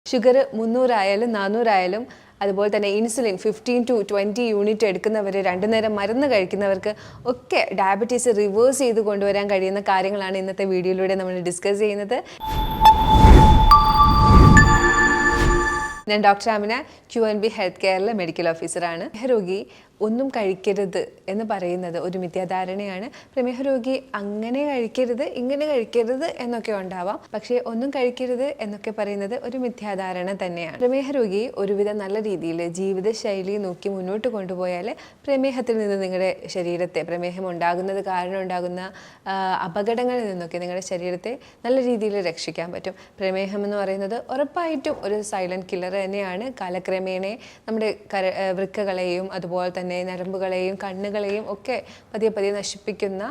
Sugar 300 ആയാലും 400 ആയാലും അതുപോലെ തന്നെ ഇൻസുലിൻ 15 to 20 യൂണിറ്റ് എടുക്കുന്നവർ, 2 നേരം മരുന്ന് കഴിക്കുന്നവർക്ക് ഒക്കെ ഡയബറ്റീസ് റിവേഴ്സ് ചെയ്ത് കൊണ്ടുവരാൻ കഴിയുന്ന കാര്യങ്ങളാണ് ഇന്നത്തെ വീഡിയോയിലൂടെ നമ്മൾ ഡിസ്കസ് ചെയ്യുന്നത്. ഞാൻ ഡോക്ടർ ആമിന, QNB ഹെൽത്ത് കെയറിലെ മെഡിക്കൽ ഓഫീസറാണ്. രോഗി ഒന്നും കഴിക്കരുത് എന്ന് പറയുന്നത് ഒരു മിഥ്യാധാരണയാണ്. പ്രമേഹ രോഗി അങ്ങനെ കഴിക്കരുത് ഇങ്ങനെ കഴിക്കരുത് എന്നൊക്കെ ഉണ്ടാവാം, പക്ഷേ ഒന്നും കഴിക്കരുത് എന്നൊക്കെ പറയുന്നത് ഒരു മിഥ്യാധാരണ തന്നെയാണ്. പ്രമേഹ രോഗി ഒരുവിധം നല്ല രീതിയിൽ ജീവിതശൈലി നോക്കി മുന്നോട്ട് കൊണ്ടുപോയാൽ പ്രമേഹത്തിൽ നിന്ന് നിങ്ങളുടെ ശരീരത്തെ, പ്രമേഹം ഉണ്ടാകുന്നത് കാരണം ഉണ്ടാകുന്ന അപകടങ്ങളിൽ നിന്നൊക്കെ നിങ്ങളുടെ ശരീരത്തെ നല്ല രീതിയിൽ രക്ഷിക്കാൻ പറ്റും. പ്രമേഹം എന്ന് പറയുന്നത് ഉറപ്പായിട്ടും ഒരു സൈലന്റ് കില്ലർ തന്നെയാണ്. കാലക്രമേണ നമ്മുടെ വൃക്കകളെയും അതുപോലെ തന്നെ നരമ്പുകളെയും കണ്ണുകളെയും ഒക്കെ പതിയെ നശിപ്പിക്കുന്ന,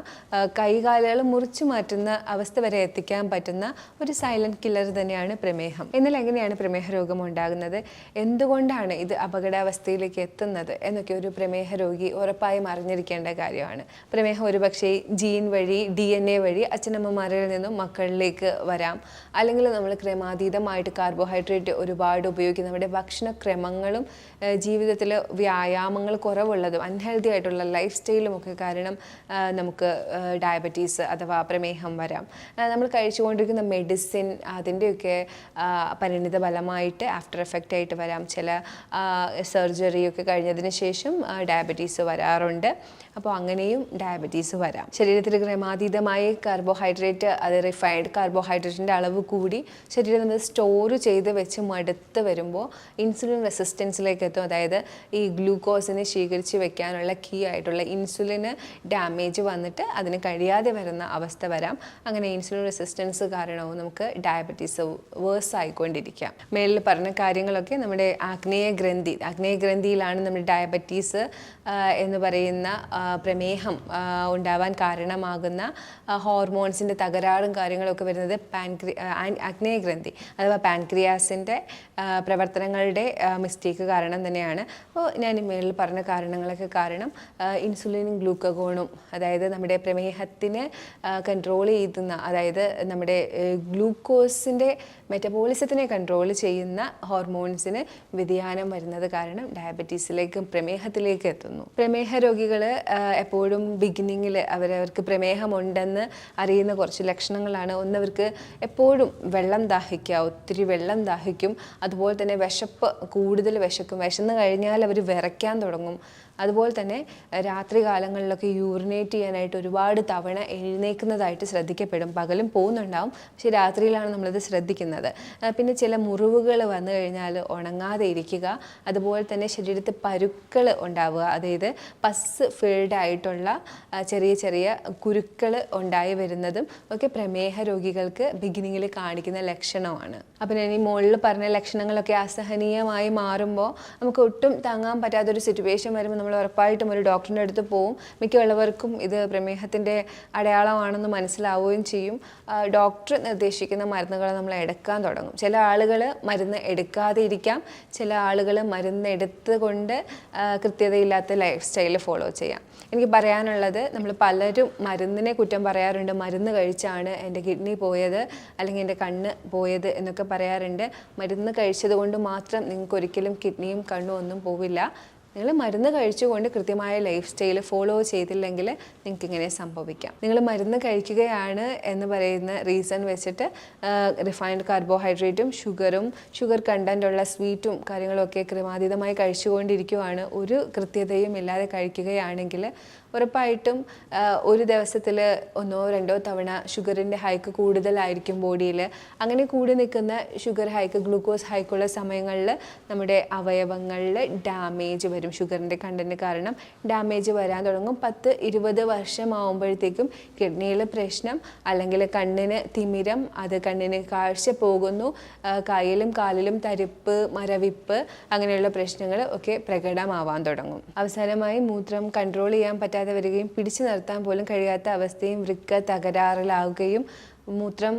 കൈകാലുകൾ മുറിച്ചു മാറ്റുന്ന അവസ്ഥ വരെ എത്തിക്കാൻ പറ്റുന്ന ഒരു സൈലന്റ് കില്ലർ തന്നെയാണ് പ്രമേഹം. എന്നാൽ എങ്ങനെയാണ് പ്രമേഹ രോഗം ഉണ്ടാകുന്നത്, എന്തുകൊണ്ടാണ് ഇത് അപകടാവസ്ഥയിലേക്ക് എത്തുന്നത് എന്നൊക്കെ ഒരു പ്രമേഹ രോഗി ഉറപ്പായും അറിഞ്ഞിരിക്കേണ്ട കാര്യമാണ്. പ്രമേഹം ഒരുപക്ഷെ ജീൻ വഴി, DNA വഴി അച്ഛനമ്മമാരിൽ നിന്നും മക്കളിലേക്ക് വരാം. അല്ലെങ്കിൽ നമ്മൾ ക്രമാതീതമായിട്ട് കാർബോഹൈഡ്രേറ്റ് ഒരുപാട് ഉപയോഗിക്കുന്ന നമ്മുടെ ഭക്ഷണക്രമങ്ങളും ജീവിതത്തിൽ വ്യായാമങ്ങൾ കുറവുള്ളതും അൺഹെൽത്തി ആയിട്ടുള്ള ലൈഫ് സ്റ്റൈലും ഒക്കെ കാരണം നമുക്ക് ഡയബറ്റീസ് അഥവാ പ്രമേഹം വരാം. നമ്മൾ കഴിച്ചുകൊണ്ടിരിക്കുന്ന മെഡിസിൻ അതിൻ്റെയൊക്കെ പരിണിത ഫലമായിട്ട് ആഫ്റ്റർ എഫക്റ്റ് ആയിട്ട് വരാം. ചില സർജറിയൊക്കെ കഴിഞ്ഞതിന് ശേഷം ഡയബറ്റീസ് വരാറുണ്ട്. അപ്പോൾ അങ്ങനെയും ഡയബറ്റീസ് വരാം. ശരീരത്തിൽ ക്രമാതീതമായി കാർബോഹൈഡ്രേറ്റ്, അത് റിഫൈൻഡ് കാർബോഹൈഡ്രേറ്റിൻ്റെ അളവ് കൂടി ശരീരം നമ്മൾ സ്റ്റോർ ചെയ്ത് വെച്ച് മടുത്ത് വരുമ്പോൾ ഇൻസുലിൻ റെസിസ്റ്റൻസിലേക്ക് എത്തും. അതായത് ഈ ഗ്ലൂക്കോസിനെ ശേഖരിച്ച് വെക്കാനുള്ള കീ ആയിട്ടുള്ള ഇൻസുലിന് ഡാമേജ് വന്നിട്ട് അതിന് കഴിയാതെ വരുന്ന അവസ്ഥ വരാം. അങ്ങനെ ഇൻസുലിൻ റെസിസ്റ്റൻസ് കാരണവും നമുക്ക് ഡയബറ്റീസ് വേഴ്സ് ആയിക്കൊണ്ടിരിക്കാം. മേലിൽ പറഞ്ഞ കാര്യങ്ങളൊക്കെ നമ്മുടെ ആഗ്നേയ ഗ്രന്ഥിയിലാണ് നമ്മുടെ ഡയബറ്റീസ് എന്ന് പറയുന്ന പ്രമേഹം ഉണ്ടാവാൻ കാരണമാകുന്ന ഹോർമോൺസിൻ്റെ തകരാറും കാര്യങ്ങളൊക്കെ വരുന്നത് ആഗ്നേയ ഗ്രന്ഥി അഥവാ പാൻക്രിയാസിൻ്റെ പ്രവർത്തനങ്ങളുടെ മിസ്റ്റേക്ക് കാരണം തന്നെയാണ്. അപ്പോൾ ഞാൻ ഈ മേളിൽ പറഞ്ഞ കാരണങ്ങളൊക്കെ കാരണം ഇൻസുലിനും ഗ്ലൂക്കഗോണും, അതായത് നമ്മുടെ പ്രമേഹത്തിന് കൺട്രോൾ ചെയ്യുന്ന, അതായത് നമ്മുടെ ഗ്ലൂക്കോസിൻ്റെ മെറ്റബോളിസത്തിനെ കൺട്രോൾ ചെയ്യുന്ന ഹോർമോൺസിന് വ്യതിയാനം വരുന്നത് കാരണം ഡയബറ്റീസിലേക്കും പ്രമേഹത്തിലേക്ക് എത്തുന്നു. പ്രമേഹ രോഗികൾ എപ്പോഴും ബിഗിനിങ്ങിൽ അവർക്ക് പ്രമേഹമുണ്ടെന്ന് അറിയുന്ന കുറച്ച് ലക്ഷണങ്ങളാണ്. ഒന്നവർക്ക് എപ്പോഴും വെള്ളം ദാഹിക്കുക, ഒത്തിരി വെള്ളം ദാഹിക്കും. അതുപോലെ തന്നെ കൂടുതൽ വിശക്കും. വിശന്ന് കഴിഞ്ഞാൽ അവർ വിറയ്ക്കാൻ തുടങ്ങും. അതുപോലെ തന്നെ രാത്രി കാലങ്ങളിലൊക്കെ യൂറിനേറ്റ് ചെയ്യാനായിട്ട് ഒരുപാട് തവണ എഴുന്നേൽക്കുന്നതായിട്ട് ശ്രദ്ധിക്കപ്പെടും. പകലും പോകുന്നുണ്ടാവും, പക്ഷേ രാത്രിയിലാണ് നമ്മളത് ശ്രദ്ധിക്കുന്നത്. പിന്നെ ചില മുറിവുകൾ വന്നു കഴിഞ്ഞാൽ ഉണങ്ങാതെ ഇരിക്കുക. അതുപോലെ തന്നെ ശരീരത്തിൽ പരുക്കൾ ഉണ്ടാവുക, അതായത് പസ് ഫിൽഡ് ആയിട്ടുള്ള ചെറിയ കുരുക്കൾ ഉണ്ടായി വരുന്നതും ഒക്കെ പ്രമേഹ രോഗികൾക്ക് ബിഗിനിങ്ങിൽ കാണിക്കുന്ന ലക്ഷണമാണ്. അപ്പം ഞാൻ ഈ മുകളിൽ പറഞ്ഞ ലക്ഷണങ്ങളൊക്കെ അസഹനീയമായി മാറുമ്പോൾ, നമുക്ക് ഒട്ടും താങ്ങാൻ പറ്റാത്തൊരു സിറ്റുവേഷൻ വരുമ്പോൾ നമ്മൾ ഉറപ്പായിട്ടും ഒരു ഡോക്ടറിൻ്റെ അടുത്ത് പോവും. മിക്കവള്ളവർക്കും ഇത് പ്രമേഹത്തിൻ്റെ അടയാളമാണെന്ന് മനസ്സിലാവുകയും ചെയ്യും. ഡോക്ടർ നിർദ്ദേശിക്കുന്ന മരുന്നുകൾ നമ്മൾ എടുക്കാൻ തുടങ്ങും. ചില ആളുകൾ മരുന്ന് എടുക്കാതെ ഇരിക്കാം, ചില ആളുകൾ മരുന്ന് എടുത്തുകൊണ്ട് കൃത്യതയില്ലാത്ത ലൈഫ് സ്റ്റൈൽ ഫോളോ ചെയ്യാം. എനിക്ക് പറയാനുള്ളത്, നമ്മൾ പലരും മരുന്നിനെ കുറ്റം പറയാറുണ്ട്. മരുന്ന് കഴിച്ചാണ് എൻ്റെ കിഡ്നി പോയത് അല്ലെങ്കിൽ എൻ്റെ കണ്ണ് പോയത് എന്നൊക്കെ പറയാറുണ്ട്. മരുന്ന് കഴിച്ചത് കൊണ്ട് മാത്രം നിങ്ങൾക്ക് ഒരിക്കലും കിഡ്നിയും കണ്ണും ഒന്നും പോവില്ല. നിങ്ങൾ മരുന്ന് കഴിച്ചുകൊണ്ട് കൃത്യമായ ലൈഫ് സ്റ്റൈൽ ഫോളോ ചെയ്തില്ലെങ്കിൽ നിങ്ങൾക്ക് ഇങ്ങനെ സംഭവിക്കാം. നിങ്ങൾ മരുന്ന് കഴിക്കുകയാണ് എന്ന് പറയുന്ന റീസൺ വെച്ചിട്ട് റിഫൈൻഡ് കാർബോഹൈഡ്രേറ്റും ഷുഗർ കണ്ടൻറ്റുള്ള സ്വീറ്റും കാര്യങ്ങളൊക്കെ ക്രമാതീതമായി കഴിച്ചുകൊണ്ടിരിക്കുകയാണ്, ഒരു കൃത്യതയും ഇല്ലാതെ കഴിക്കുകയാണെങ്കിൽ ഉറപ്പായിട്ടും ഒരു ദിവസത്തിൽ 1-2 തവണ ഷുഗറിൻ്റെ ഹൈക്ക് കൂടുതലായിരിക്കും ബോഡിയിൽ. അങ്ങനെ കൂടി നിൽക്കുന്ന ഷുഗർ ഹൈക്ക്, ഗ്ലൂക്കോസ് ഹൈക്കുള്ള സമയങ്ങളിൽ നമ്മുടെ അവയവങ്ങളിൽ ഡാമേജ് വരും. ഷുഗറിൻ്റെ കണ്ടൻറ്റ് കാരണം ഡാമേജ് വരാൻ തുടങ്ങും. 10-20 വർഷമാകുമ്പോഴത്തേക്കും കിഡ്നിയിൽ പ്രശ്നം, അല്ലെങ്കിൽ കണ്ണിന് തിമിരം, അത് കണ്ണിന് കാഴ്ച പോകുന്നു, കയ്യിലും കാലിലും തരിപ്പ്, മരവിപ്പ്, അങ്ങനെയുള്ള പ്രശ്നങ്ങൾ ഒക്കെ പ്രകടമാവാൻ തുടങ്ങും. അവസാനമായി മൂത്രം കൺട്രോൾ ചെയ്യാൻ പറ്റാതെ വരികയും പിടിച്ചു നിർത്താൻ പോലും കഴിയാത്ത അവസ്ഥയും, വൃക്ക തകരാറിലാവുകയും മൂത്രം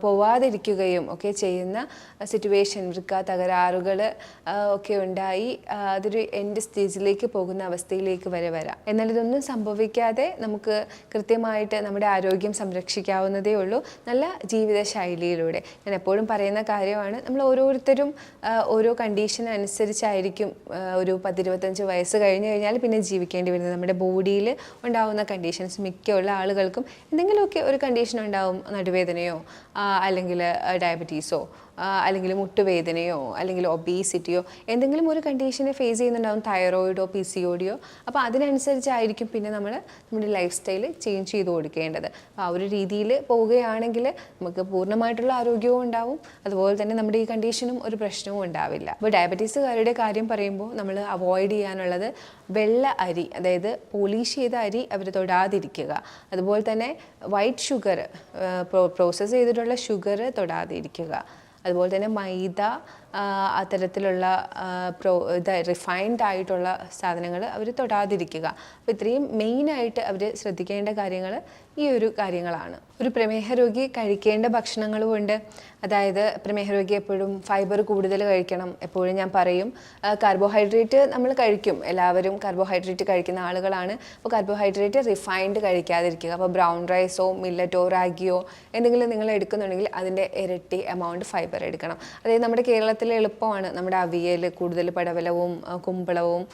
പോവാതിരിക്കുകയും ഒക്കെ ചെയ്യുന്ന സിറ്റുവേഷൻ, വൃക്ക തകരാറുകൾ ഒക്കെ ഉണ്ടായി അതൊരു എൻഡ് സ്റ്റേജിലേക്ക് പോകുന്ന അവസ്ഥയിലേക്ക് വരെ വരാം. എന്നാൽ ഇതൊന്നും സംഭവിക്കാതെ നമുക്ക് കൃത്യമായിട്ട് നമ്മുടെ ആരോഗ്യം സംരക്ഷിക്കാവുന്നതേ ഉള്ളൂ നല്ല ജീവിതശൈലിയിലൂടെ. ഞാൻ എപ്പോഴും പറയുന്ന കാര്യമാണ്, നമ്മൾ ഓരോരുത്തരും ഓരോ കണ്ടീഷൻ അനുസരിച്ചായിരിക്കും ഒരു 10-25 വയസ്സ് കഴിഞ്ഞ് കഴിഞ്ഞാൽ പിന്നെ ജീവിക്കേണ്ടി വരുന്നത്. നമ്മുടെ ബോഡിയിൽ ഉണ്ടാകുന്ന കണ്ടീഷൻസ് മിക്കുള്ള ആളുകൾക്കും എന്തെങ്കിലുമൊക്കെ ഒരു കണ്ടീഷൻ ഉണ്ടാവും. നടുവേദനയോ അല്ലെങ്കിൽ ഡയബറ്റീസോ അല്ലെങ്കിൽ മുട്ടുവേദനയോ അല്ലെങ്കിൽ ഒബീസിറ്റിയോ എന്തെങ്കിലും ഒരു കണ്ടീഷനെ ഫേസ് ചെയ്യുന്നുണ്ടാവും, തൈറോയിഡോ PCODയോ. അപ്പോൾ അതിനനുസരിച്ചായിരിക്കും പിന്നെ നമ്മുടെ ലൈഫ് സ്റ്റൈൽ ചേഞ്ച് ചെയ്ത് കൊടുക്കേണ്ടത്. അപ്പോൾ ആ ഒരു രീതിയിൽ പോവുകയാണെങ്കിൽ നമുക്ക് പൂർണ്ണമായിട്ടുള്ള ആരോഗ്യവും ഉണ്ടാവും, അതുപോലെ തന്നെ നമ്മുടെ ഈ കണ്ടീഷനും ഒരു പ്രശ്നവും ഉണ്ടാവില്ല. അപ്പോൾ ഡയബറ്റീസുകാരുടെ കാര്യം പറയുമ്പോൾ നമ്മൾ അവോയ്ഡ് ചെയ്യാനുള്ളത് വെള്ള അരി, അതായത് പോളിഷ് ചെയ്ത അരി അവർ തൊടാതിരിക്കുക. അതുപോലെ തന്നെ വൈറ്റ് ഷുഗർ, പ്രോസസ്സ് ചെയ്തിട്ടുള്ള ഷുഗർ തൊടാതിരിക്കുക. അതുപോലെ തന്നെ മൈദ, അത്തരത്തിലുള്ള റിഫൈൻഡ് ആയിട്ടുള്ള സാധനങ്ങൾ അവർ തൊടാതിരിക്കുക. അപ്പോൾ ഇത്രയും മെയിനായിട്ട് അവർ ശ്രദ്ധിക്കേണ്ട കാര്യങ്ങൾ ഈ ഒരു കാര്യങ്ങളാണ്. ഒരു പ്രമേഹ രോഗി കഴിക്കേണ്ട ഭക്ഷണങ്ങളുമുണ്ട്. അതായത് പ്രമേഹ രോഗി എപ്പോഴും ഫൈബർ കൂടുതൽ കഴിക്കണം. എപ്പോഴും ഞാൻ പറയും, കാർബോഹൈഡ്രേറ്റ് നമ്മൾ കഴിക്കും, എല്ലാവരും കാർബോഹൈഡ്രേറ്റ് കഴിക്കുന്ന ആളുകളാണ്. അപ്പോൾ കാർബോഹൈഡ്രേറ്റ് റിഫൈൻഡ് കഴിക്കാതിരിക്കുക. അപ്പോൾ ബ്രൗൺ റൈസോ മില്ലറ്റോ റാഗിയോ എന്തെങ്കിലും നിങ്ങൾ എടുക്കുന്നുണ്ടെങ്കിൽ അതിൻ്റെ ഇരട്ടി എമൗണ്ട് ഫൈബർ എടുക്കണം. അതായത് നമ്മുടെ കേരളത്തിൽ എളുപ്പമാണ്, നമ്മുടെ അവിയൽ കൂടുതൽ പടവലവും കുമ്പളവും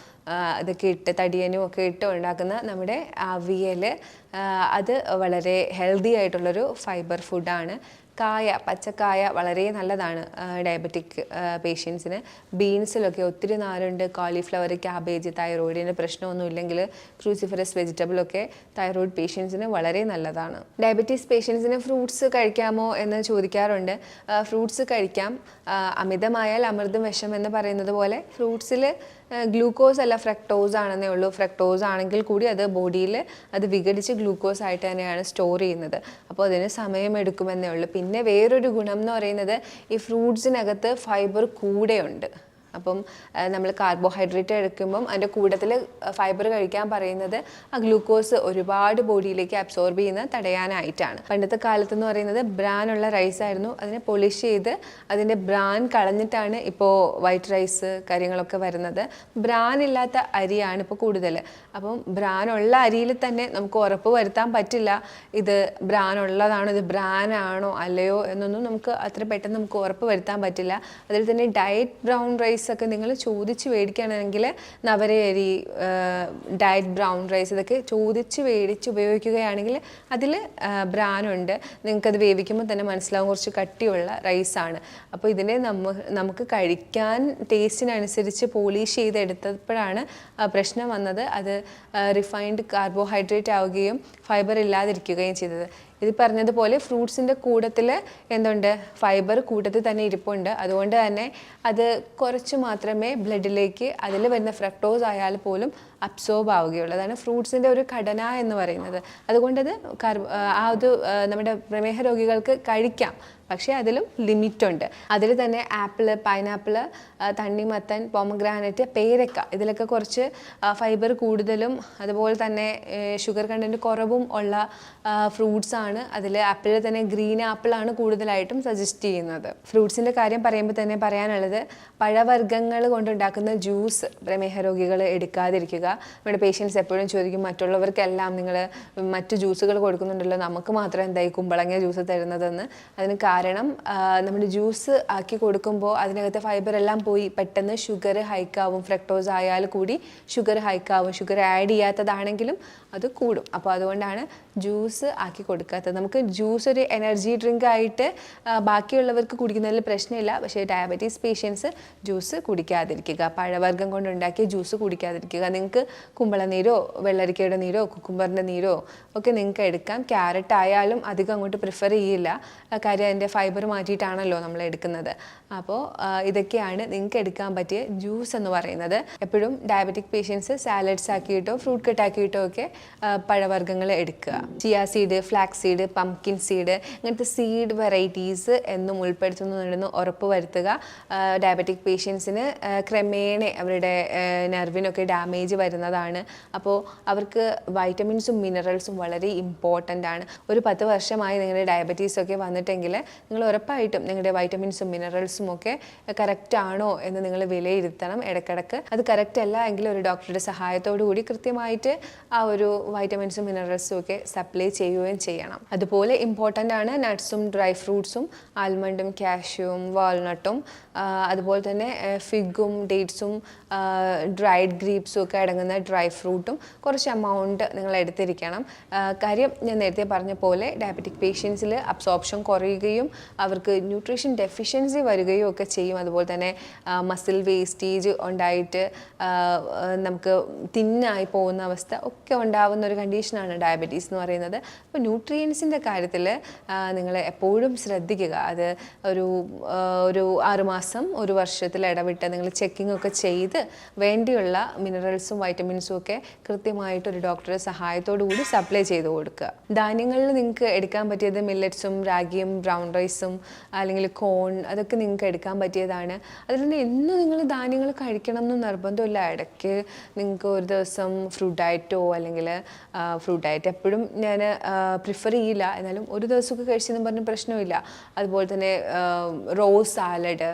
ഇതൊക്കെ ഇട്ട് തടിയനും ഒക്കെ ഇട്ട് ഉണ്ടാക്കുന്ന നമ്മുടെ അവിയൽ, അത് വളരെ ഹെൽത്തി ആയിട്ടുള്ളൊരു ഫൈബർ ഫുഡാണ്. കായ, പച്ചക്കായ വളരെ നല്ലതാണ് ഡയബറ്റിക് പേഷ്യൻസിന്. ബീൻസിലൊക്കെ ഒത്തിരി നാരുണ്ട്. കോളിഫ്ലവർ, ക്യാബേജ്, തൈറോയിഡിന് പ്രശ്നമൊന്നും ഇല്ലെങ്കിൽ ക്രൂസിഫറസ് വെജിറ്റബിളൊക്കെ തൈറോയിഡ് പേഷ്യൻസിന് വളരെ നല്ലതാണ്. ഡയബറ്റീസ് പേഷ്യൻസിന് ഫ്രൂട്ട്സ് കഴിക്കാമോ എന്ന് ചോദിക്കാറുണ്ട്. ഫ്രൂട്ട്സ് കഴിക്കാം. അമിതമായാൽ അമൃതം വിഷം എന്ന് പറയുന്നത് പോലെ ഫ്രൂട്ട്സിൽ ഗ്ലൂക്കോസ് അല്ല ഫ്രക്ടോസ് ആണെന്നേ ഉള്ളൂ. ഫ്രക്ടോസ് ആണെങ്കിൽ കൂടി അത് ബോഡിയിൽ അത് വിഘടിച്ച് ഗ്ലൂക്കോസ് ആയിട്ട് തന്നെയാണ് സ്റ്റോർ ചെയ്യുന്നത്. അപ്പോൾ അതിന് സമയമെടുക്കുമെന്നേ ഉള്ളൂ. പിന്നെ വേറൊരു ഗുണം എന്ന് പറയുന്നത് ഈ ഫ്രൂട്ട്സിനകത്ത് ഫൈബർ കൂടെയുണ്ട്. അപ്പം നമ്മൾ കാർബോഹൈഡ്രേറ്റ് എടുക്കുമ്പം അതിൻ്റെ കൂട്ടത്തിൽ ഫൈബർ കഴിക്കാൻ പറയുന്നത് ആ ഗ്ലൂക്കോസ് ഒരുപാട് ബോഡിയിലേക്ക് അബ്സോർബ് ചെയ്യുന്ന തടയാനായിട്ടാണ്. പണ്ടത്തെ കാലത്തെന്ന് പറയുന്നത് ബ്രാനുള്ള റൈസ് ആയിരുന്നു. അതിനെ പൊളിഷ് ചെയ്ത് അതിൻ്റെ ബ്രാൻ കളഞ്ഞിട്ടാണ് ഇപ്പോൾ വൈറ്റ് റൈസ് കാര്യങ്ങളൊക്കെ വരുന്നത്. ബ്രാൻ ഇല്ലാത്ത അരിയാണ് ഇപ്പോൾ കൂടുതൽ. അപ്പം ബ്രാനുള്ള അരിയിൽ തന്നെ നമുക്ക് ഉറപ്പ് വരുത്താൻ പറ്റില്ല ഇത് ബ്രാനുള്ളതാണോ, ഇത് ബ്രാനാണോ അല്ലയോ എന്നൊന്നും നമുക്ക് അത്ര പെട്ടെന്ന് നമുക്ക് ഉറപ്പ് വരുത്താൻ പറ്റില്ല. അതിൽ തന്നെ ഡയറ്റ് ബ്രൗൺ റൈസ് ഒക്കെ നിങ്ങൾ ചോദിച്ച് മേടിക്കുകയാണെങ്കിൽ നവരയരി, ഡയറ്റ് ബ്രൗൺ റൈസ് ഇതൊക്കെ ചോദിച്ച് മേടിച്ച് ഉപയോഗിക്കുകയാണെങ്കിൽ അതിൽ ബ്രാനുണ്ട്. നിങ്ങൾക്കത് വേവിക്കുമ്പോൾ തന്നെ മനസ്സിലാവും കുറച്ച് കട്ടിയുള്ള റൈസാണ്. അപ്പോൾ ഇതിനെ നമുക്ക് കഴിക്കാൻ ടേസ്റ്റിനനുസരിച്ച് പോളിഷ് ചെയ്തെടുത്തപ്പോഴാണ് പ്രശ്നം വന്നത്. അത് റിഫൈൻഡ് കാർബോഹൈഡ്രേറ്റ് ആവുകയും ഫൈബർ ഇല്ലാതിരിക്കുകയും ചെയ്തത്. ഇത് പറഞ്ഞതുപോലെ ഫ്രൂട്ട്സിൻ്റെ കൂട്ടത്തിൽ എന്തുണ്ട്, ഫൈബർ കൂട്ടത്തിൽ തന്നെ ഇരിപ്പുണ്ട്. അതുകൊണ്ട് തന്നെ അത് കുറച്ച് മാത്രമേ ബ്ലഡിലേക്ക് അതിൽ വരുന്ന ഫ്രക്ടോസ് ആയാൽ പോലും അബ്സോർബ് ആവുകയുള്ളൂ. അതാണ് ഫ്രൂട്ട്സിൻ്റെ ഒരു ഘടന എന്ന് പറയുന്നത്. അതുകൊണ്ടത് നമ്മുടെ പ്രമേഹ രോഗികൾക്ക് കഴിക്കാം, പക്ഷേ അതിലും ലിമിറ്റുണ്ട്. അതിൽ തന്നെ ആപ്പിള്, പൈനാപ്പിള്, തണ്ണിമത്തൻ, പൊമഗ്രാനറ്റ്, പേരക്ക ഇതിലൊക്കെ കുറച്ച് ഫൈബർ കൂടുതലും അതുപോലെ തന്നെ ഷുഗർ കണ്ടൻറ്റ് കുറവും ഉള്ള ഫ്രൂട്ട്സാണ്. അതിൽ ആപ്പിളിൽ തന്നെ ഗ്രീൻ ആപ്പിളാണ് കൂടുതലായിട്ടും സജസ്റ്റ് ചെയ്യുന്നത്. ഫ്രൂട്ട്സിൻ്റെ കാര്യം പറയുമ്പോൾ തന്നെ പറയാനുള്ളത്, പഴവർഗ്ഗങ്ങൾ കൊണ്ടുണ്ടാക്കുന്ന ജ്യൂസ് പ്രമേഹ രോഗികൾ എടുക്കാതിരിക്കുക. നമ്മുടെ പേഷ്യൻസ് എപ്പോഴും ചോദിക്കും, മറ്റുള്ളവർക്കെല്ലാം നിങ്ങൾ മറ്റു ജ്യൂസുകൾ കൊടുക്കുന്നുണ്ടല്ലോ, നമുക്ക് മാത്രം എന്തായി കുമ്പളങ്ങ ജ്യൂസ് തരുന്നതെന്ന്. അതിന് കാരണം നമ്മൾ ജ്യൂസ് ആക്കി കൊടുക്കുമ്പോൾ അതിനകത്ത് ഫൈബർ എല്ലാം പോയി പെട്ടെന്ന് ഷുഗർ ഹൈക്കാവും. ഫ്രക്ടോസ് ആയാൽ കൂടി ഷുഗർ ഹൈക്കാവും. ഷുഗർ ആഡ് ചെയ്യാത്തതാണെങ്കിലും അത് കൂടും. അപ്പോൾ അതുകൊണ്ടാണ് ജ്യൂസ് ആക്കി കൊടുക്കാത്തത്. നമുക്ക് ജ്യൂസ് ഒരു എനർജി ഡ്രിങ്ക് ആയിട്ട് ബാക്കിയുള്ളവർക്ക് കുടിക്കുന്നതിൽ പ്രശ്നമില്ല. പക്ഷേ ഡയബറ്റീസ് പേഷ്യൻസ് ജ്യൂസ് കുടിക്കാതിരിക്കുക, പഴവർഗ്ഗം കൊണ്ടുണ്ടാക്കിയ ജ്യൂസ് കുടിക്കാതിരിക്കുക. നിങ്ങൾക്ക് കുമ്പളനീരോ വെള്ളരിക്കയുടെ നീരോ കുക്കുംബറിൻ്റെ നീരോ ഒക്കെ നിങ്ങൾക്ക് എടുക്കാം. ക്യാരറ്റ് ആയാലും അധികം അങ്ങോട്ട് പ്രിഫർ ചെയ്യില്ല, കാര്യം അതിൻ്റെ ഫൈബർ മാറ്റിയിട്ടാണല്ലോ നമ്മൾ എടുക്കുന്നത്. അപ്പോൾ ഇതൊക്കെയാണ് നിങ്ങൾക്ക് എടുക്കാൻ പറ്റിയ ജ്യൂസ് എന്ന് പറയുന്നത്. എപ്പോഴും ഡയബറ്റിക് പേഷ്യൻസ് സാലഡ്സ് ആക്കിയിട്ടോ ഫ്രൂട്ട് കട്ട് ആക്കിയിട്ടോ ഒക്കെ പഴവർഗ്ഗങ്ങൾ എടുക്കുക. Chia seed, flax seed, pumpkin seed, ഇങ്ങനത്തെ സീഡ് വെറൈറ്റീസ് എന്നും ഉൾപ്പെടുത്തുന്നുണ്ടെന്ന് ഉറപ്പ് വരുത്തുക. ഡയബറ്റിക് പേഷ്യൻസിന് ക്രമേണ അവരുടെ നെർവിനൊക്കെ ഡാമേജ് വരുന്നതാണ്. അപ്പോൾ അവർക്ക് വൈറ്റമിൻസും മിനറൽസും വളരെ ഇമ്പോർട്ടൻ്റ് ആണ്. ഒരു 10 വർഷമായി നിങ്ങളുടെ ഡയബറ്റീസൊക്കെ വന്നിട്ടെങ്കിൽ നിങ്ങൾ ഉറപ്പായിട്ടും നിങ്ങളുടെ വൈറ്റമിൻസും മിനറൽസും ഒക്കെ കറക്റ്റ് ആണോ എന്ന് നിങ്ങൾ വിലയിരുത്തണം ഇടയ്ക്കിടയ്ക്ക്. അത് കറക്റ്റ് അല്ല എങ്കിൽ ഒരു ഡോക്ടറുടെ സഹായത്തോടു കൂടി കൃത്യമായിട്ട് ആ ഒരു വൈറ്റമിൻസും മിനറൽസും ഒക്കെ സപ്ലൈ ചെയ്യുകയും ചെയ്യണം. അതുപോലെ ഇമ്പോർട്ടൻ്റ് ആണ് നട്ട്സും ഡ്രൈ ഫ്രൂട്ട്സും, ആൽമണ്ടും കാഷ്യൂവും വാൾനട്ടും, അതുപോലെ തന്നെ ഫിഗും ഡേറ്റ്സും ഡ്രൈഡ് ഗ്രീപ്സും ഒക്കെ അടങ്ങുന്ന ഡ്രൈ ഫ്രൂട്ടും കുറച്ച് എമൗണ്ട് നിങ്ങൾ എടുത്തിരിക്കണം. കാര്യം ഞാൻ നേരത്തെ പറഞ്ഞ പോലെ ഡയബറ്റിക് പേഷ്യൻസിൽ അബ്സോർപ്ഷൻ കുറയുകയും അവർക്ക് ന്യൂട്രീഷൻ ഡെഫിഷ്യൻസി വരികയും ഒക്കെ ചെയ്യും. അതുപോലെ തന്നെ മസിൽ വേസ്റ്റേജ് ഉണ്ടായിട്ട് നമുക്ക് തിന്നായി പോകുന്ന അവസ്ഥ ഒക്കെ ഉണ്ടാവുന്ന ഒരു കണ്ടീഷനാണ് ഡയബറ്റീസ് എന്ന് പറയുന്നത്. അപ്പോൾ ന്യൂട്രിയൻസിൻ്റെ കാര്യത്തിൽ നിങ്ങൾ എപ്പോഴും ശ്രദ്ധിക്കുക. അത് ഒരു 6 മാസം 1 വർഷത്തിൽ ഇടവിട്ട് നിങ്ങൾ ചെക്കിംഗ് ഒക്കെ ചെയ്ത് വേണ്ടിയുള്ള മിനറൽസും വൈറ്റമിൻസും ഒക്കെ കൃത്യമായിട്ട് ഒരു ഡോക്ടറുടെ സഹായത്തോടു കൂടി സപ്ലൈ ചെയ്ത് കൊടുക്കുക. ധാന്യങ്ങളിൽ നിങ്ങൾക്ക് എടുക്കാൻ പറ്റിയത് മില്ലറ്റ്സും രാഗിയും ബ്രൗൺ റൈസും അല്ലെങ്കിൽ കോൺ, അതൊക്കെ നിങ്ങൾക്ക് എടുക്കാൻ പറ്റിയതാണ്. അതിൽ നിന്ന് എന്നും നിങ്ങൾ ധാന്യങ്ങൾ കഴിക്കണം എന്ന് നിർബന്ധമില്ല. ഇടയ്ക്ക് നിങ്ങൾക്ക് ഒരു ദിവസം ഫ്രൂട്ട് ഡയറ്റോ അല്ലെങ്കിൽ ഫ്രൂട്ട് ഡയറ്റ് എപ്പോഴും ഞാൻ പ്രിഫർ ചെയ്യില്ല, എന്നാലും ഒരു ദിവസമൊക്കെ കഴിച്ചെന്ന് പറഞ്ഞ പ്രശ്നമില്ല. അതുപോലെ തന്നെ റോസ് സാലഡ്,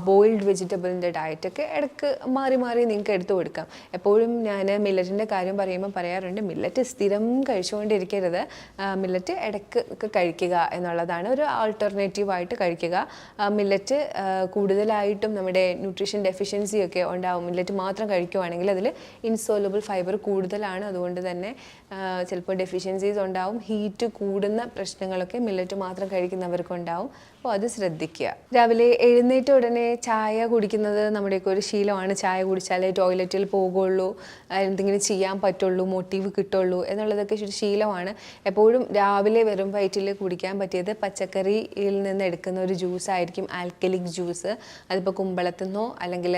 ബോയിൽഡ് വെജിറ്റബിളിൻ്റെ ഡയറ്റൊക്കെ ഇടയ്ക്ക് മാറി മാറി നിങ്ങൾക്ക് എടുത്തു കൊടുക്കാം. എപ്പോഴും ഞാൻ മില്ലറ്റിൻ്റെ കാര്യം പറയുമ്പോൾ പറയാറുണ്ട്, മില്ലറ്റ് സ്ഥിരം കഴിച്ചുകൊണ്ടിരിക്കരുത്, മില്ലറ്റ് ഇടയ്ക്ക് ഒക്കെ കഴിക്കുക എന്നുള്ളതാണ്. ഒരു ആൾട്ടർനേറ്റീവായിട്ട് കഴിക്കുക. മില്ലറ്റ് കൂടുതലായിട്ടും നമ്മുടെ ന്യൂട്രീഷൻ ഡെഫിഷ്യൻസി ഒക്കെ ഉണ്ടാവും. മില്ലറ്റ് മാത്രം കഴിക്കുവാണെങ്കിൽ അതിൽ ഇൻസോലബിൾ ഫൈബർ കൂടുതലാണ്. അതുകൊണ്ട് തന്നെ ചിലപ്പോൾ ഡെഫിഷ്യൻസീസ് ഉണ്ടാവും. ഹീറ്റ് കൂടുന്ന പ്രശ്നങ്ങളൊക്കെ മില്ലറ്റ് മാത്രം കഴിക്കുന്നവർക്കുണ്ടാവും. അപ്പോൾ അത് ശ്രദ്ധിക്കുക. രാവിലെ എഴുന്നേറ്റ ഉടനെ ചായ കുടിക്കുന്നത് നമ്മുടെയൊക്കെ ഒരു ശീലമാണ്. ചായ കുടിച്ചാലേ ടോയ്ലറ്റിൽ പോകുള്ളൂ, എന്തെങ്കിലും ചെയ്യാൻ പറ്റുള്ളൂ, മോട്ടീവ് കിട്ടുള്ളൂ എന്നുള്ളതൊക്കെ ഒരു ശീലമാണ്. എപ്പോഴും രാവിലെ വെറും വയറ്റിൽ കുടിക്കാൻ പറ്റിയത് പച്ചക്കറിയിൽ നിന്ന് എടുക്കുന്ന ഒരു ജ്യൂസ് ആയിരിക്കും, ആൽക്കലിക് ജ്യൂസ്. അതിപ്പോൾ കുമ്പളത്തുനിന്നോ അല്ലെങ്കിൽ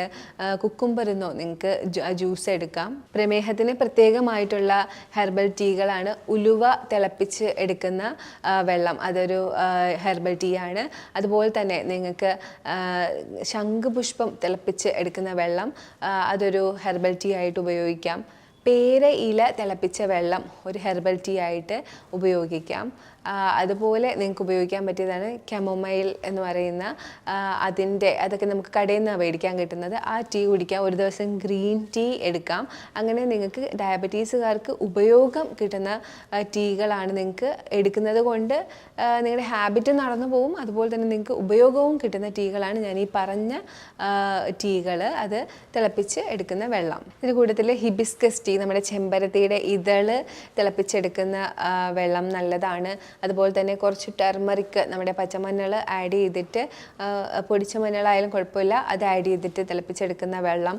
കുക്കുംബറിന്നോ നിങ്ങൾക്ക് ജ്യൂസ് എടുക്കാം. പ്രമേഹത്തിന് പ്രത്യേകമായിട്ടുള്ള ഹെർബൽ ടീകളാണ് ഉലുവ തിളപ്പിച്ച് എടുക്കുന്ന വെള്ളം, അതൊരു ഹെർബൽ ടീ ആണ്. അതുപോലെ തന്നെ നിങ്ങൾക്ക് ശംഖുപുഷ്പം തിളപ്പിച്ച് എടുക്കുന്ന വെള്ളം, അതൊരു ഹെർബൽ ടീ ആയിട്ട് ഉപയോഗിക്കാം. പേര ഇല തിളപ്പിച്ച വെള്ളം ഒരു ഹെർബൽ ടീ ആയിട്ട് ഉപയോഗിക്കാം. അതുപോലെ നിങ്ങൾക്ക് ഉപയോഗിക്കാൻ പറ്റിയതാണ് കെമൊമൈൽ എന്ന് പറയുന്ന അതൊക്കെ നമുക്ക് കടയിൽ നിന്ന് മേടിക്കാൻ കിട്ടുന്നത്. ആ ടീ കുടിക്കാം. ഒരു ദിവസം ഗ്രീൻ ടീ എടുക്കാം. അങ്ങനെ നിങ്ങൾക്ക് ഡയബറ്റീസുകാർക്ക് ഉപയോഗം കിട്ടുന്ന ടീകളാണ് നിങ്ങൾക്ക് എടുക്കുന്നത് കൊണ്ട് നിങ്ങളുടെ ഹാബിറ്റ് നടന്നു പോകും. അതുപോലെ തന്നെ നിങ്ങൾക്ക് ഉപയോഗവും കിട്ടുന്ന ടീകളാണ് ഞാൻ ഈ പറഞ്ഞ ടീകൾ, അത് തിളപ്പിച്ച് എടുക്കുന്ന വെള്ളം. ഇതിന് കൂട്ടത്തിൽ ഹിബിസ്കസ് ടീ, നമ്മുടെ ചെമ്പരത്തിയുടെ ഇതള് തിളപ്പിച്ചെടുക്കുന്ന വെള്ളം നല്ലതാണ്. അതുപോലെ തന്നെ കുറച്ച് ടെർമറിക്, നമ്മുടെ പച്ചമഞ്ഞൾ ആഡ് ചെയ്തിട്ട്, പൊടിച്ച മഞ്ഞളായാലും കുഴപ്പമില്ല, അത് ആഡ് ചെയ്തിട്ട് തിളപ്പിച്ചെടുക്കുന്ന വെള്ളം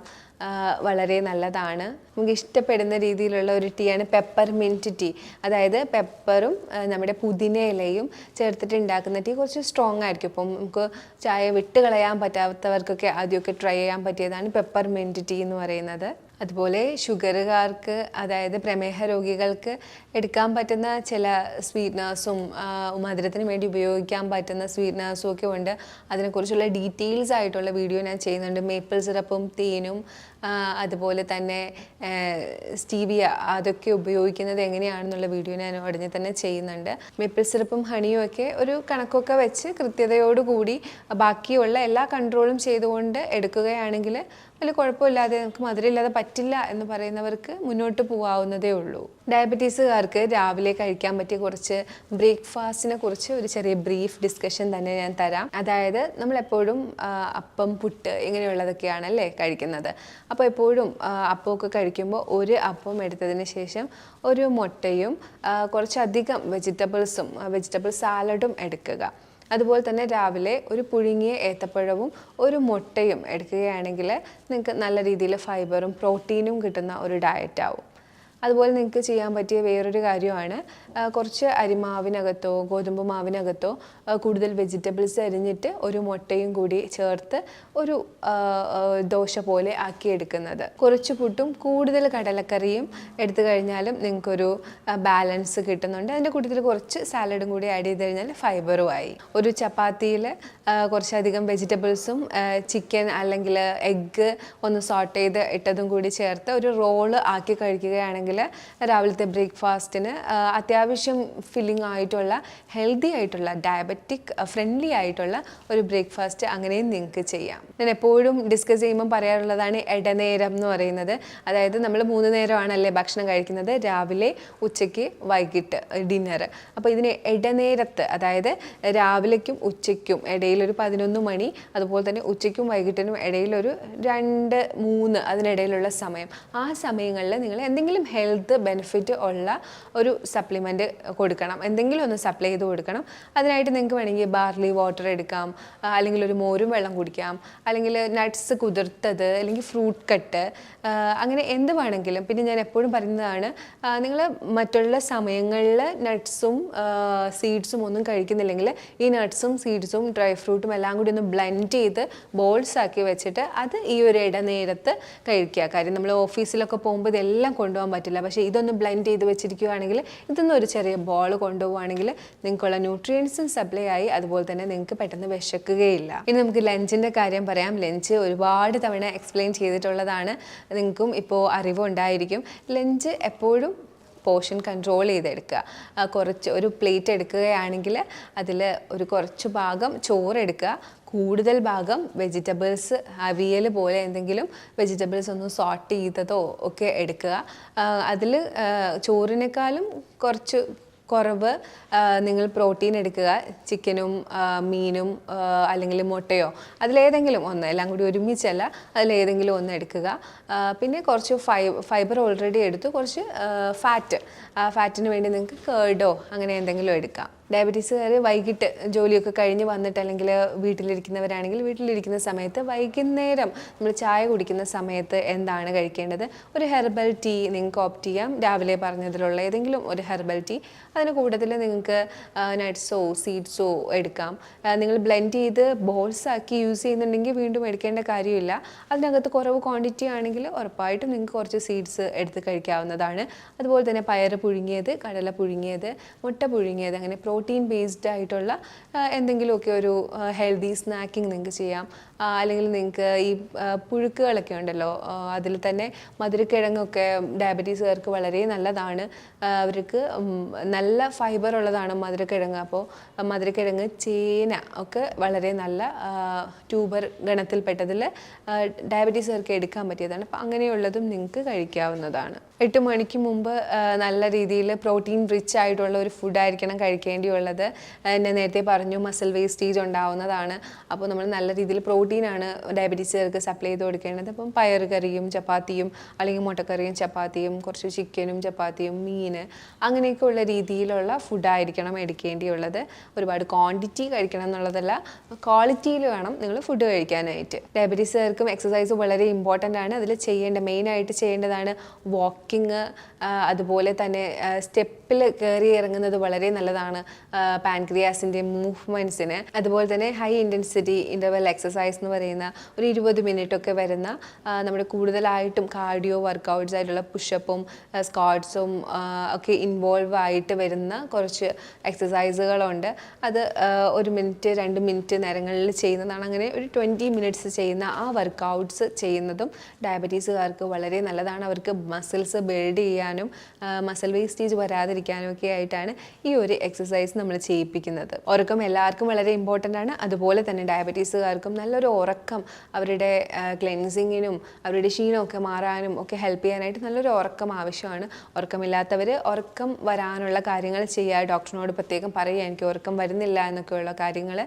വളരെ നല്ലതാണ്. നമുക്ക് ഇഷ്ടപ്പെടുന്ന രീതിയിലുള്ള ഒരു ടീയാണ് പെപ്പർമിൻറ്റ് ടീ. അതായത് പെപ്പറും നമ്മുടെ പുതിന ഇലയും ചേർത്തിട്ട് ഉണ്ടാക്കുന്ന ടീ കുറച്ച് സ്ട്രോങ് ആയിരിക്കും. ഇപ്പം നമുക്ക് ചായ വിട്ട് കളയാൻ പറ്റാത്തവർക്കൊക്കെ ആദ്യമൊക്കെ ട്രൈ ചെയ്യാൻ പറ്റിയതാണ് പെപ്പർമിൻറ്റ് ടീ എന്ന് പറയുന്നത്. അതുപോലെ ഷുഗറുകാർക്ക്, അതായത് പ്രമേഹ രോഗികൾക്ക് എടുക്കാൻ പറ്റുന്ന ചില സ്വീറ്റ്നേഴ്സും മധുരത്തിന് വേണ്ടി ഉപയോഗിക്കാൻ പറ്റുന്ന സ്വീറ്റ്നേഴ്സും ഒക്കെ ഉണ്ട്. അതിനെക്കുറിച്ചുള്ള ഡീറ്റെയിൽസ് ആയിട്ടുള്ള വീഡിയോ ഞാൻ ചെയ്യുന്നുണ്ട്. മേപ്പിൾ സിറപ്പും തേനും അതുപോലെ തന്നെ സ്റ്റീവിയ, അതൊക്കെ ഉപയോഗിക്കുന്നത് എങ്ങനെയാണെന്നുള്ള വീഡിയോ ഞാൻ ഉടനെ തന്നെ ചെയ്യുന്നുണ്ട്. മേപ്പിൾ സിറപ്പും ഹണിയും ഒക്കെ ഒരു കണക്കൊക്കെ വെച്ച് കൃത്യതയോടുകൂടി ബാക്കിയുള്ള എല്ലാ കൺട്രോളും ചെയ്തുകൊണ്ട് എടുക്കുകയാണെങ്കിൽ വലിയ കുഴപ്പമില്ലാതെ, നമുക്ക് മധുരമില്ലാതെ പറ്റില്ല എന്ന് പറയുന്നവർക്ക് മുന്നോട്ട് പോകാവുന്നതേ ഉള്ളൂ. ഡയബറ്റീസുകാർക്ക് രാവിലെ കഴിക്കാൻ പറ്റിയ കുറച്ച് ബ്രേക്ക്ഫാസ്റ്റിനെ കുറിച്ച് ഒരു ചെറിയ ബ്രീഫ് ഡിസ്കഷൻ തന്നെ ഞാൻ തരാം. അതായത് നമ്മളെപ്പോഴും അപ്പം, പുട്ട് ഇങ്ങനെയുള്ളതൊക്കെയാണല്ലേ കഴിക്കുന്നത്. അപ്പോൾ എപ്പോഴും അപ്പമൊക്കെ കഴിക്കുമ്പോൾ ഒരു അപ്പം എടുത്തതിന് ശേഷം ഒരു മുട്ടയും കുറച്ചധികം വെജിറ്റബിൾ സാലഡും എടുക്കുക. അതുപോലെ തന്നെ രാവിലെ ഒരു പുഴുങ്ങിയ ഏത്തപ്പഴവും ഒരു മുട്ടയും എടുക്കുകയാണെങ്കിൽ നിങ്ങൾക്ക് നല്ല രീതിയിൽ ഫൈബറും പ്രോട്ടീനും കിട്ടുന്ന ഒരു ഡയറ്റാവും. അതുപോലെ നിങ്ങൾക്ക് ചെയ്യാൻ പറ്റിയ വേറൊരു കാര്യമാണ് കുറച്ച് അരിമാവിനകത്തോ ഗോതമ്പ് മാവിനകത്തോ കൂടുതൽ വെജിറ്റബിൾസ് അരിഞ്ഞിട്ട് ഒരു മുട്ടയും കൂടി ചേർത്ത് ഒരു ദോശ പോലെ ആക്കിയെടുക്കുന്നത്. കുറച്ച് പുട്ടും കൂടുതൽ കടലക്കറിയും എടുത്തു കഴിഞ്ഞാലും നിങ്ങൾക്കൊരു ബാലൻസ് കിട്ടുന്നുണ്ട്. അതിൻ്റെ കൂട്ടത്തിൽ കുറച്ച് സാലഡും കൂടി ആഡ് ചെയ്ത് കഴിഞ്ഞാൽ ഫൈബറും ആയി. ഒരു ചപ്പാത്തിയിൽ കുറച്ചധികം വെജിറ്റബിൾസും ചിക്കൻ അല്ലെങ്കിൽ എഗ്ഗ് ഒന്ന് സോട്ട് ചെയ്ത് ഇട്ടതും കൂടി ചേർത്ത് ഒരു റോള് ആക്കി കഴിക്കുകയാണെങ്കിൽ രാവിലത്തെ ബ്രേക്ക്ഫാസ്റ്റിന് അത്യാവശ്യം ഫില്ലിംഗ് ആയിട്ടുള്ള ഹെൽത്തി ആയിട്ടുള്ള ഡയബറ്റിക് ഫ്രണ്ട്ലി ആയിട്ടുള്ള ഒരു ബ്രേക്ക്ഫാസ്റ്റ് അങ്ങനെയും നിങ്ങൾക്ക് ചെയ്യാം. ഞാൻ എപ്പോഴും ഡിസ്കസ് ചെയ്യുമ്പോൾ പറയാറുള്ളതാണ് ഇടനേരം എന്ന് പറയുന്നത്. അതായത് നമ്മൾ 3 നേരമാണല്ലേ ഭക്ഷണം കഴിക്കുന്നത്, രാവിലെ, ഉച്ചയ്ക്ക്, വൈകിട്ട്, ഡിന്നർ. അപ്പോൾ ഇതിന് ഇടനേരത്ത്, അതായത് രാവിലേക്കും ഉച്ചയ്ക്കും ഇടയിലൊരു 11 മണി, അതുപോലെ തന്നെ ഉച്ചയ്ക്കും വൈകിട്ടിനും ഇടയിലൊരു 2-3 അതിനിടയിലുള്ള സമയം, ആ സമയങ്ങളിൽ നിങ്ങൾ എന്തെങ്കിലും ഹെൽത്ത് ബെനിഫിറ്റ് ഉള്ള ഒരു സപ്ലിമെൻറ്റ് കൊടുക്കണം, എന്തെങ്കിലും ഒന്ന് സപ്ലൈ ചെയ്ത് കൊടുക്കണം. അതിനായിട്ട് നിങ്ങൾക്ക് വേണമെങ്കിൽ ബാർലി വാട്ടർ എടുക്കാം, അല്ലെങ്കിൽ ഒരു മോരും വെള്ളം കുടിക്കാം, അല്ലെങ്കിൽ നട്ട്സ് കുതിർത്തത്, അല്ലെങ്കിൽ ഫ്രൂട്ട് കട്ട്, അങ്ങനെ എന്ത് വേണമെങ്കിലും. പിന്നെ ഞാൻ എപ്പോഴും പറയുന്നതാണ്, നിങ്ങൾ മറ്റുള്ള സമയങ്ങളിൽ നട്ട്സും സീഡ്സും ഒന്നും കഴിക്കുന്നില്ലെങ്കിൽ ഈ നട്ട്സും സീഡ്സും ഡ്രൈ ഫ്രൂട്ടും എല്ലാം കൂടി ഒന്ന് ബ്ലെൻഡ് ചെയ്ത് ബോൾസ് ആക്കി വെച്ചിട്ട് അത് ഈ ഒരു ഇടനേരത്ത് കഴിക്കുക. കാര്യം നമ്മൾ ഓഫീസിലൊക്കെ പോകുമ്പോൾ ഇതെല്ലാം കൊണ്ടുപോകാൻ പറ്റില്ല. പക്ഷേ ഇതൊന്ന് ബ്ലെൻഡ് ചെയ്ത് വെച്ചിരിക്കുകയാണെങ്കിൽ, ഇതൊന്നും ഒരു ചെറിയ ബോൾ കൊണ്ടുപോവുകയാണെങ്കിൽ നിങ്ങൾക്കുള്ള ന്യൂട്രിയൻസും സപ്ലൈ ആയി, അതുപോലെ തന്നെ നിങ്ങൾക്ക് പെട്ടെന്ന് വിശക്കുകയില്ല. ഇനി നമുക്ക് ലഞ്ചിൻ്റെ കാര്യം പറയാം. ലഞ്ച് ഒരുപാട് തവണ എക്സ്പ്ലെയിൻ ചെയ്തിട്ടുള്ളതാണ്, നിങ്ങൾക്കും ഇപ്പോൾ അറിവുണ്ടായിരിക്കും. ലഞ്ച് എപ്പോഴും പോർഷൻ കൺട്രോൾ ചെയ്തെടുക്കുക. കുറച്ച് ഒരു പ്ലേറ്റ് എടുക്കുകയാണെങ്കിൽ അതിൽ ഒരു കുറച്ച് ഭാഗം ചോറ് എടുക്കുക, കൂടുതൽ ഭാഗം വെജിറ്റബിൾസ്, അവിയൽ പോലെ എന്തെങ്കിലും വെജിറ്റബിൾസ് ഒന്ന് സോട്ട് ചെയ്തതോ ഒക്കെ എടുക്കുക. അതിൽ ചോറിനേക്കാളും കുറച്ച് കുറവ് നിങ്ങൾ പ്രോട്ടീൻ എടുക്കുക. ചിക്കനും മീനും അല്ലെങ്കിൽ മുട്ടയോ അതിലേതെങ്കിലും ഒന്ന്, എല്ലാം കൂടി ഒരുമിച്ചല്ല, അതിലേതെങ്കിലും ഒന്ന് എടുക്കുക. പിന്നെ കുറച്ച് ഫൈബർ ഓൾറെഡി എടുത്തു, കുറച്ച് ഫാറ്റിന് വേണ്ടി നിങ്ങൾക്ക് കേർഡോ അങ്ങനെ എന്തെങ്കിലും എടുക്കാം. ഡയബറ്റീസുകാർ വൈകിട്ട് ജോലിയൊക്കെ കഴിഞ്ഞ് വന്നിട്ട്, അല്ലെങ്കിൽ വീട്ടിലിരിക്കുന്നവരാണെങ്കിൽ വീട്ടിലിരിക്കുന്ന സമയത്ത് വൈകുന്നേരം നമ്മൾ ചായ കുടിക്കുന്ന സമയത്ത് എന്താണ് കഴിക്കേണ്ടത്? ഒരു ഹെർബൽ ടീ നിങ്ങൾക്ക് ഓപ്റ്റ് ചെയ്യാം. രാവിലെ പറഞ്ഞതിലുള്ള ഏതെങ്കിലും ഒരു ഹെർബൽ ടീ. അതിന് കൂട്ടത്തിൽ നിങ്ങൾക്ക് നട്ട്സോ സീഡ്സോ എടുക്കാം. നിങ്ങൾ ബ്ലെൻഡ് ചെയ്ത് ബോൾസ് ആക്കി യൂസ് ചെയ്യുന്നുണ്ടെങ്കിൽ വീണ്ടും എടുക്കേണ്ട കാര്യമില്ല. അതിനകത്ത് കുറവ് ക്വാണ്ടിറ്റി ആണെങ്കിൽ ഉറപ്പായിട്ടും നിങ്ങൾക്ക് കുറച്ച് സീഡ്സ് എടുത്ത് കഴിക്കാവുന്നതാണ്. അതുപോലെ തന്നെ പയറ് പുഴുങ്ങിയത്, കടല പുഴുങ്ങിയത്, മുട്ട പുഴുങ്ങിയത്, അങ്ങനെ പ്രോട്ടീൻ ബേസ്ഡ് ആയിട്ടുള്ള എന്തെങ്കിലുമൊക്കെ ഒരു ഹെൽത്തി സ്നാക്കിങ് നിങ്ങൾക്ക് ചെയ്യാം. അല്ലെങ്കിൽ നിങ്ങൾക്ക് ഈ പുഴുക്കുകളൊക്കെ ഉണ്ടല്ലോ, അതിൽ തന്നെ മധുരക്കിഴങ്ങൊക്കെ ഡയബറ്റീസുകാർക്ക് വളരെ നല്ലതാണ്. അവർക്ക് നല്ല ഫൈബർ ഉള്ളതാണ് മധുരക്കിഴങ്ങ്. അപ്പോൾ മധുരക്കിഴങ്ങ്, ചേന ഒക്കെ വളരെ നല്ല ട്യൂബർ ഗണത്തിൽപ്പെട്ടതിൽ ഡയബറ്റീസുകാർക്ക് എടുക്കാൻ പറ്റിയതാണ്. അപ്പോൾ അങ്ങനെയുള്ളതും നിങ്ങൾക്ക് കഴിക്കാവുന്നതാണ്. 8 മണിക്ക് മുമ്പ് നല്ല രീതിയിൽ പ്രോട്ടീൻ റിച്ച് ആയിട്ടുള്ള ഒരു ഫുഡായിരിക്കണം കഴിക്കേണ്ടിയുള്ളത്. ഞാൻ നേരത്തെ പറഞ്ഞു മസിൽ വേസ്റ്റേജ് ഉണ്ടാവുന്നതാണ്. അപ്പോൾ നമ്മൾ നല്ല രീതിയിൽ പ്രോട്ടീനാണ് ഡയബറ്റീസുകാർക്ക് സപ്ലൈ ചെയ്ത് കൊടുക്കേണ്ടത്. അപ്പം പയറുകറിയും ചപ്പാത്തിയും, അല്ലെങ്കിൽ മുട്ടക്കറിയും ചപ്പാത്തിയും, കുറച്ച് ചിക്കനും ചപ്പാത്തിയും, മീൻ, അങ്ങനെയൊക്കെ ഉള്ള രീതിയിലുള്ള ഫുഡായിരിക്കണം എടുക്കേണ്ടിയുള്ളത്. ഒരുപാട് ക്വാണ്ടിറ്റി കഴിക്കണം എന്നുള്ളതല്ല, ക്വാളിറ്റിയിൽ വേണം നിങ്ങൾ ഫുഡ് കഴിക്കാനായിട്ട്. ഡയബറ്റീസുകാർക്കും എക്സസൈസ് വളരെ ഇമ്പോർട്ടൻ്റ് ആണ്. അതിൽ മെയിനായിട്ട് ചെയ്യേണ്ടതാണ് വാക്കിങ്. അതുപോലെ തന്നെ സ്റ്റെപ്പിൽ കയറി ഇറങ്ങുന്നത് വളരെ നല്ലതാണ് പാൻക്രിയാസിൻ്റെ മൂവ്മെൻറ്റ്സിന്. അതുപോലെ തന്നെ ഹൈ ഇൻറ്റൻസിറ്റി ഇൻ്റർവെൽ എക്സസൈസ് എന്ന് പറയുന്ന ഒരു 20 മിനിറ്റൊക്കെ വരുന്ന നമ്മുടെ കൂടുതലായിട്ടും കാർഡിയോ വർക്കൗട്ട്സ് ആയിട്ടുള്ള പുഷപ്പും സ്ക്വാട്ട്സും ഒക്കെ ഇൻവോൾവ് ആയിട്ട് വരുന്ന കുറച്ച് എക്സസൈസുകളുണ്ട്. അത് 1 മിനിറ്റ് 2 മിനിറ്റ് നേരങ്ങളിൽ ചെയ്യുന്നതാണ്. അങ്ങനെ ഒരു 20 മിനിറ്റ്സ് ചെയ്യുന്ന ആ വർക്കൗട്ട്സ് ചെയ്യുന്നതും ഡയബറ്റീസുകാർക്ക് വളരെ നല്ലതാണ്. അവർക്ക് മസിൽസ് ബിൽഡ് ചെയ്യാനും മസിൽ വേസ്റ്റേജ് വരാതിരിക്കാനും ഒക്കെ ആയിട്ടാണ് ഈ ഒരു എക്സസൈസ് നമ്മൾ ചെയ്യിപ്പിക്കുന്നത്. ഉറക്കം എല്ലാവർക്കും വളരെ ഇമ്പോർട്ടൻ്റ് ആണ്. അതുപോലെ തന്നെ ഡയബറ്റീസുകാർക്കും നല്ലൊരു ഉറക്കം അവരുടെ ക്ലെൻസിങ്ങിനും അവരുടെ ക്ഷീണമൊക്കെ മാറാനും ഒക്കെ ഹെൽപ്പ് ചെയ്യാനായിട്ട് നല്ലൊരു ഉറക്കം ആവശ്യമാണ്. ഉറക്കമില്ലാത്തവർ ഉറക്കം വരാനുള്ള കാര്യങ്ങൾ ചെയ്യുക. ഡോക്ടറിനോട് പ്രത്യേകം പറയുക, എനിക്ക് ഉറക്കം വരുന്നില്ല എന്നൊക്കെയുള്ള കാര്യങ്ങൾ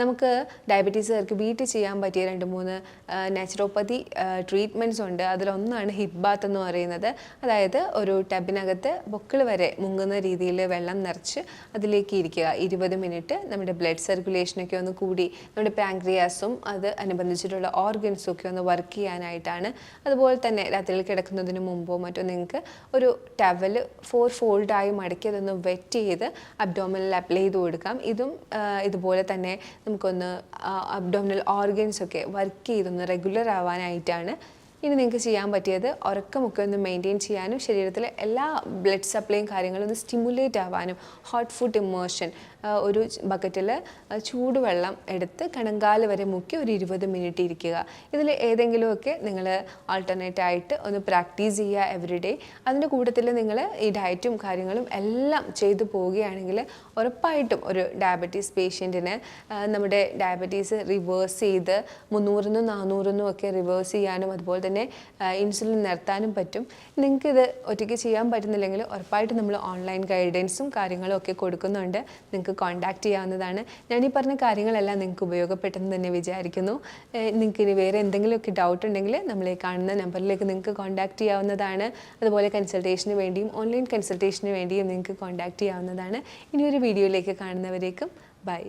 നമുക്ക് ഡയബറ്റീസുകാർക്ക് വീട്ടിൽ ചെയ്യാൻ പറ്റിയ 2-3 നാച്ചുറോപ്പതി ട്രീറ്റ്മെൻറ്റ്സ് ഉണ്ട്. അതിലൊന്നാണ് ഹിപ്പ് ബാത്ത് എന്ന് പറയുന്നത്. അതായത് ഒരു ടബിനകത്ത് പൊക്കിൾ വരെ മുങ്ങുന്ന രീതിയിൽ വെള്ളം നിറച്ച് അതിലേക്ക് ഇരിക്കുക. 20 മിനിറ്റ് നമ്മുടെ ബ്ലഡ് സർക്കുലേഷനൊക്കെ ഒന്ന് കൂടി നമ്മുടെ പാങ്ക്രിയാസും അത് അനുബന്ധിച്ചിട്ടുള്ള ഓർഗൻസും ഒക്കെ ഒന്ന് വർക്ക് ചെയ്യാനായിട്ടാണ്. അതുപോലെ തന്നെ രാത്രിയിൽ കിടക്കുന്നതിന് മുമ്പോ മറ്റോ നിങ്ങൾക്ക് ഒരു ടവൽ 4 ഫോൾഡായി മടക്കി അതൊന്ന് വെറ്റ് ചെയ്ത് അബ്ഡോമിനൽ അപ്ലൈ ചെയ്ത് കൊടുക്കാം. ഇതും ഇതുപോലെ തന്നെ നമുക്കൊന്ന് അബ്ഡോമിനൽ ഓർഗൻസ് ഒക്കെ വർക്ക് ചെയ്തൊന്ന് റെഗുലർ ആവാനായിട്ടാണ്. ഇനി നിങ്ങൾക്ക് ചെയ്യാൻ പറ്റിയത് ഉറക്കമൊക്കെ ഒന്ന് മെയിൻറ്റെയിൻ ചെയ്യാനും ശരീരത്തിലെ എല്ലാ ബ്ലഡ് സപ്ലൈയും കാര്യങ്ങളും ഒന്ന് സ്റ്റിമുലേറ്റ് ആവാനും ഹോട്ട് ഫുഡ് ഇമേർഷൻ ഒരു ബക്കറ്റിൽ ചൂടുവെള്ളം എടുത്ത് കണങ്കാല് വരെ മുക്കി ഒരു 20 മിനിറ്റ് ഇരിക്കുക. ഇതിൽ ഏതെങ്കിലുമൊക്കെ നിങ്ങൾ ആൾട്ടർനേറ്റ് ആയിട്ട് ഒന്ന് പ്രാക്ടീസ് ചെയ്യുക എവറിഡേ. അതിൻ്റെ കൂട്ടത്തിൽ നിങ്ങൾ ഈ ഡയറ്റും കാര്യങ്ങളും എല്ലാം ചെയ്തു പോവുകയാണെങ്കിൽ ഉറപ്പായിട്ടും ഒരു ഡയബറ്റീസ് പേഷ്യൻറ്റിന് നമ്മുടെ ഡയബറ്റീസ് റിവേഴ്സ് ചെയ്ത് 300-നും 400-നും ഒക്കെ റിവേഴ്സ് ചെയ്യാനും അതുപോലെ തന്നെ ഇൻസുലിൻ നിർത്താനും പറ്റും. നിങ്ങൾക്കിത് ഒറ്റയ്ക്ക് ചെയ്യാൻ പറ്റുന്നില്ലെങ്കിൽ ഉറപ്പായിട്ടും നമ്മൾ ഓൺലൈൻ ഗൈഡൻസും കാര്യങ്ങളും ഒക്കെ കൊടുക്കുന്നുണ്ട്. നിങ്ങൾക്ക് കോൺടാക്റ്റ് ചെയ്യാവുന്നതാണ്. ഞാനീ പറഞ്ഞ കാര്യങ്ങളെല്ലാം നിങ്ങൾക്ക് ഉപയോഗപ്പെട്ടെന്ന് തന്നെ വിചാരിക്കുന്നു. നിങ്ങൾക്ക് ഇനി വേറെ എന്തെങ്കിലുമൊക്കെ ഡൗട്ട് ഉണ്ടെങ്കിൽ നമ്മളെ കാണുന്ന നമ്പറിലേക്ക് നിങ്ങൾക്ക് കോൺടാക്റ്റ് ചെയ്യാവുന്നതാണ്. അതുപോലെ കൺസൾട്ടേഷന് വേണ്ടിയും ഓൺലൈൻ കൺസൾട്ടേഷന് വേണ്ടിയും നിങ്ങൾക്ക് കോൺടാക്റ്റ് ചെയ്യാവുന്നതാണ്. ഇനിയൊരു വീഡിയോയിലേക്ക് കാണുന്നവരേക്കും ബൈ.